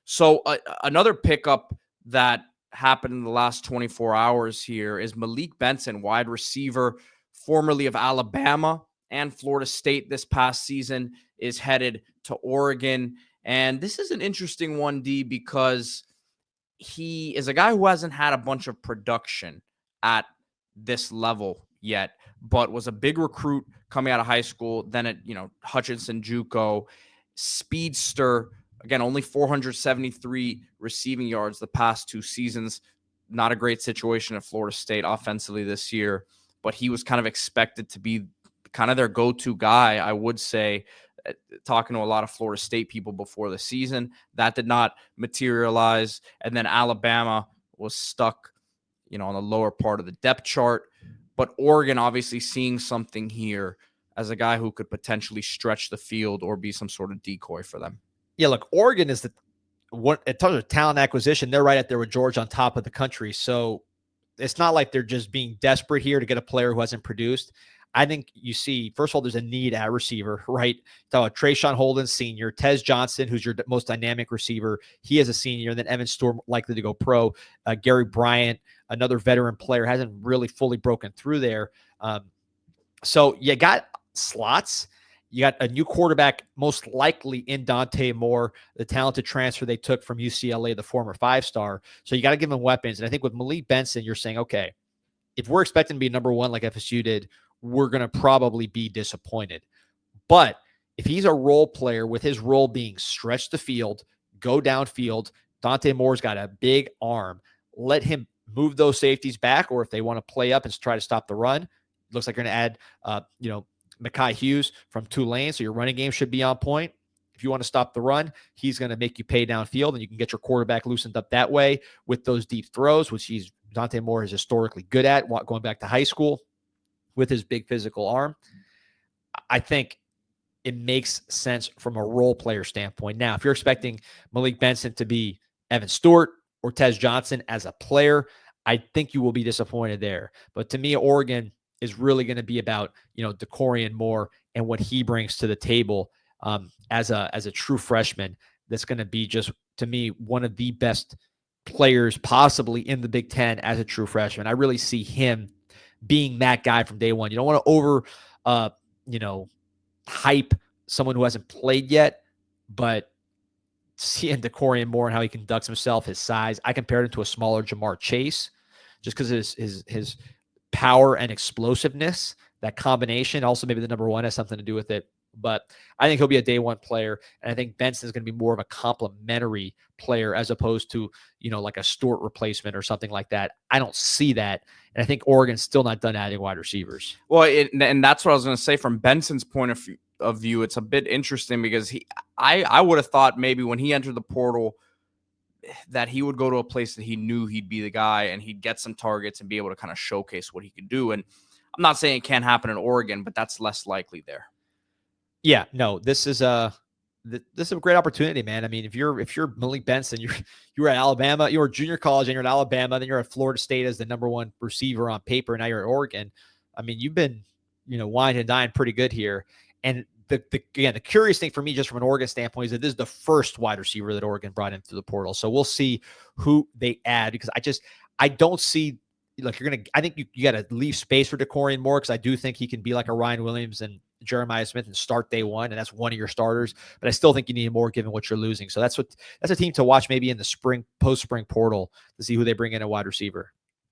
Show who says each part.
Speaker 1: So another pickup that happened in the last 24 hours here is Malik Benson, wide receiver, formerly of Alabama and Florida State this past season, is headed to Oregon. And this is an interesting one, D, because he is a guy who hasn't had a bunch of production at this level yet, but was a big recruit coming out of high school. Then at, Hutchinson JUCO, speedster. Again, only 473 receiving yards the past 2 seasons. Not a great situation at Florida State offensively this year, but he was kind of expected to be kind of their go-to guy, I would say, talking to a lot of Florida State people before the season. That did not materialize. And then Alabama was stuck, on the lower part of the depth chart. But Oregon obviously seeing something here as a guy who could potentially stretch the field or be some sort of decoy for them.
Speaker 2: Yeah, look, Oregon is in terms of talent acquisition, they're right up there with Georgia on top of the country. So it's not like they're just being desperate here to get a player who hasn't produced. I think you see, first of all, there's a need at receiver, right? So Trayshawn Holden, senior. Tez Johnson, who's your most dynamic receiver, he is a senior. And then Evan Stewart, likely to go pro. Gary Bryant, another veteran player, hasn't really fully broken through there. So you got slots. You got a new quarterback, most likely in Dante Moore, the talented transfer they took from UCLA, the former 5-star. So you got to give him weapons. And I think with Malik Benson, you're saying, okay, if we're expecting to be number one like FSU did, we're going to probably be disappointed. But if he's a role player with his role being stretch the field, go downfield, Dante Moore's got a big arm. Let him move those safeties back, or if they want to play up and try to stop the run, looks like you're going to add, Mekhi Hughes from Tulane, so your running game should be on point. If you want to stop the run, he's going to make you pay downfield, and you can get your quarterback loosened up that way with those deep throws, which Dante Moore is historically good at going back to high school with his big physical arm. I think it makes sense from a role player standpoint. Now, if you're expecting Malik Benson to be Evan Stewart or Tez Johnson as a player, I think you will be disappointed there. But to me, Oregon is really going to be about, DeCorian Moore and what he brings to the table as a true freshman. That's going to be just, to me, one of the best players possibly in the Big Ten as a true freshman. I really see him being that guy from day one. You don't want to over, hype someone who hasn't played yet, but seeing DeCorian Moore and how he conducts himself, his size, I compared him to a smaller Jamar Chase just because his power and explosiveness, that combination. Also, maybe the number one has something to do with it. But I think he'll be a day one player. And I think Benson is going to be more of a complementary player as opposed to, like a Stewart replacement or something like that. I don't see that. And I think Oregon's still not done adding wide receivers.
Speaker 1: Well, and that's what I was going to say from Benson's point of view. It's a bit interesting because I would have thought maybe when he entered the portal that he would go to a place that he knew he'd be the guy and he'd get some targets and be able to kind of showcase what he could do. And I'm not saying it can't happen in Oregon, but that's less likely there.
Speaker 2: Yeah, no, this is a great opportunity, man. I mean, if you're Malik Benson, you're at Alabama, you're junior college and you're at Alabama, then you're at Florida State as the number one receiver on paper, and now you're at Oregon. I mean, you've been, wine and dine pretty good here. And the curious thing for me, just from an Oregon standpoint, is that this is the first wide receiver that Oregon brought in through the portal. So we'll see who they add, because I don't see, I think you got to leave space for DeCorian Moore, because I do think he can be like a Ryan Williams and Jeremiah Smith and start day one, and that's one of your starters. But I still think you need more given what you're losing. So that's a team to watch maybe in the post-spring portal to see who they bring in a wide receiver.